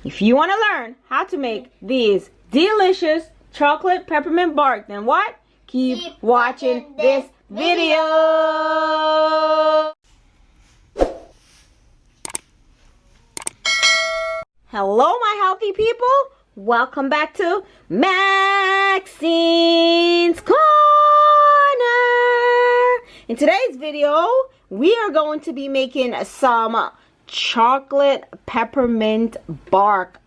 If you want to learn how to make these delicious chocolate peppermint bark, then what? Keep watching this video. Hello, my healthy people. Welcome back to Maxinescorner. In today's video, we are going to be making some chocolate peppermint bark.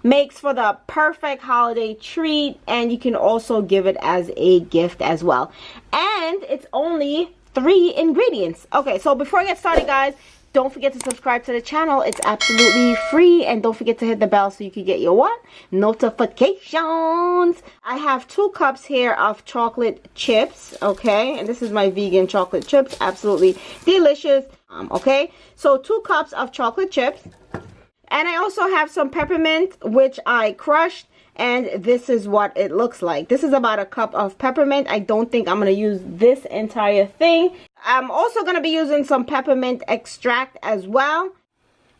Makes for the perfect holiday treat, and you can also give it as a gift as well. And it's only 3 ingredients. Okay, so before I get started, guys, don't forget to subscribe to the channel. It's absolutely free, and don't forget to hit the bell so you can get your what? Notifications. I have 2 cups here of chocolate chips, okay? And this is my vegan chocolate chips, absolutely delicious. Okay, so 2 cups of chocolate chips. And I also have some peppermint, which I crushed, and this is what it looks like. This is about 1 cup of peppermint. I don't think I'm going to use this entire thing. I'm also going to be using some peppermint extract as well.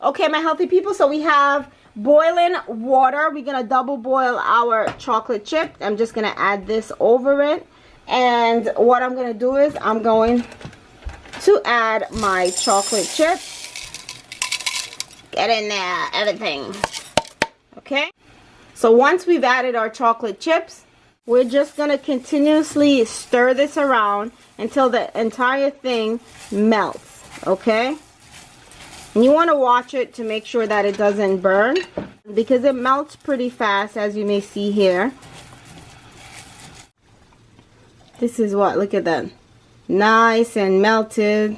Okay, my healthy people, so we have boiling water. We're going to double boil our chocolate chip. I'm just going to add this over it. And what I'm going to do is I'm going to add my chocolate chip. Get in there, everything. Okay, so once we've added our chocolate chips, we're just going to continuously stir this around until the entire thing melts. Okay, and you want to watch it to make sure that it doesn't burn, because it melts pretty fast, as you may see here. This is what, look at that, nice and melted.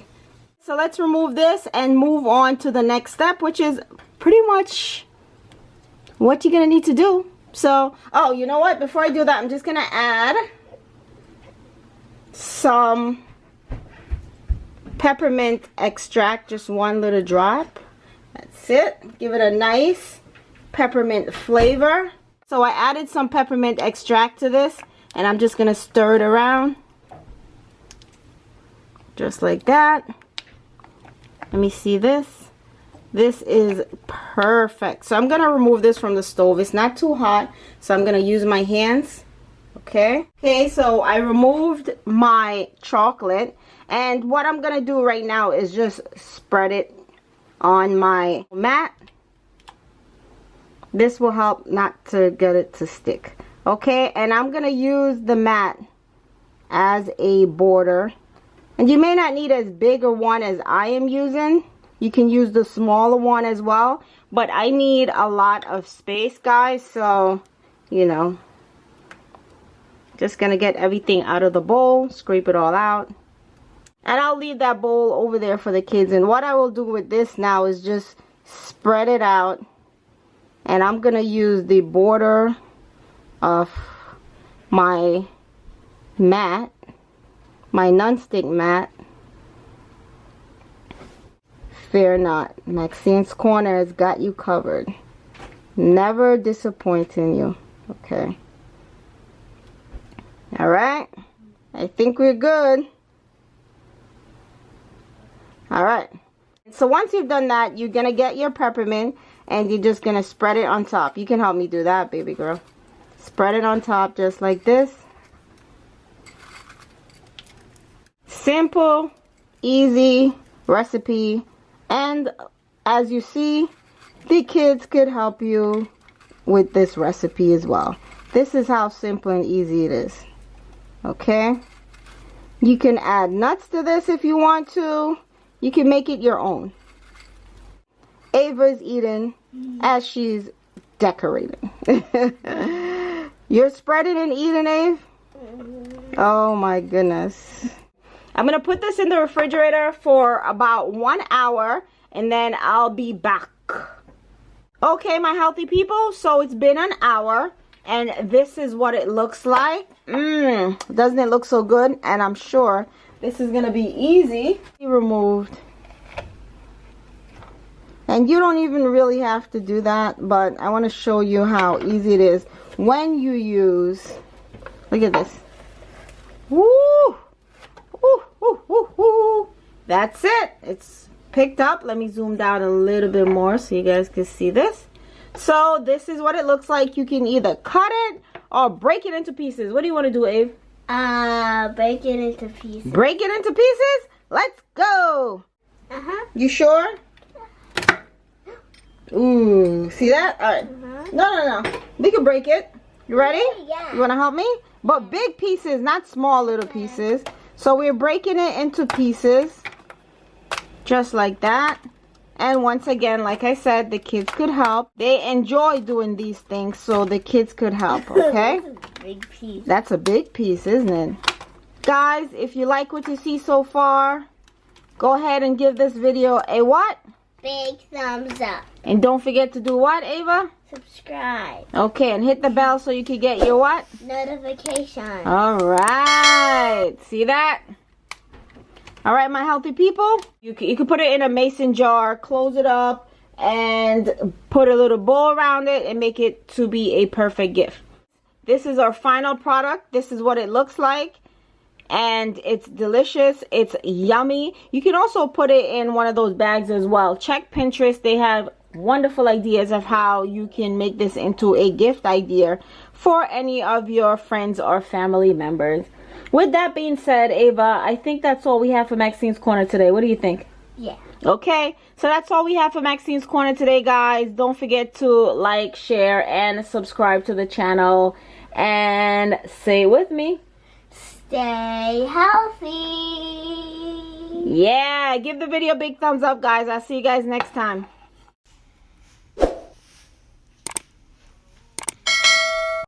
So let's remove this and move on to the next step, which is pretty much what you're going to need to do. So, oh, you know what? Before I do that, I'm just going to add some peppermint extract, just 1 little drop. That's it. Give it a nice peppermint flavor. So I added some peppermint extract to this, and I'm just going to stir it around. Just like that. Let me see this. This is perfect. So I'm going to remove this from the stove. It's not too hot, so I'm going to use my hands. Okay. Okay, so I removed my chocolate. And what I'm going to do right now is just spread it on my mat. This will help not to get it to stick. Okay, and I'm going to use the mat as a border. And you may not need as big a one as I am using. You can use the smaller one as well. But I need a lot of space, guys. So, you know, just going to get everything out of the bowl. Scrape it all out. And I'll leave that bowl over there for the kids. And what I will do with this now is just spread it out. And I'm going to use the border of my mat. My non-stick mat. Fear not. Maxinescorner has got you covered. Never disappointing you. Okay. Alright. I think we're good. Alright. So once you've done that, you're going to get your peppermint and you're just going to spread it on top. You can help me do that, baby girl. Spread it on top just like this. Simple, easy recipe, and as you see, the kids could help you with this recipe as well. This is how simple and easy it is. Okay, you can add nuts to this if you want to. You can make it your own. Ava's eating as she's decorating. You're spreading and eating, Ave? Oh my goodness. I'm going to put this in the refrigerator for about 1 hour, and then I'll be back. Okay, my healthy people, so it's been an hour, and this is what it looks like. Doesn't it look so good? And I'm sure this is going to be easy. Removed. And you don't even really have to do that, but I want to show you how easy it is when you use, look at this. Woo! Woo, woo, woo, woo. That's it. It's picked up. Let me zoom down a little bit more so you guys can see this. So this is what it looks like. You can either cut it or break it into pieces. What do you want to do, Ave? Break it into pieces. Break it into pieces? Let's go. You sure? Ooh, see that? All right. No. We can break it. You ready? Yeah. You want to help me? But big pieces, not small little pieces. So we're breaking it into pieces. Just like that. And once again, like I said, the kids could help. They enjoy doing these things, so the kids could help, okay? That's a big piece. That's a big piece, isn't it? Guys, if you like what you see so far, go ahead and give this video a what? Big thumbs up. And don't forget to do what, Ava? Subscribe. Okay, and hit the bell so you can get your what? Notification. All right. See that? All right, my healthy people. You can put it in a mason jar, close it up, and put a little bow around it and make it to be a perfect gift. This is our final product. This is what it looks like. And it's delicious. It's yummy. You can also put it in one of those bags as well. Check Pinterest. They have wonderful ideas of how you can make this into a gift idea for any of your friends or family members. With that being said, Ava, I think that's all we have for Maxine's Corner today. What do you think? Yeah. Okay, so that's all we have for Maxine's Corner today, guys. Don't forget to like, share, and subscribe to the channel. And say it with me. Stay healthy. Yeah, give the video a big thumbs up, guys. I'll see you guys next time.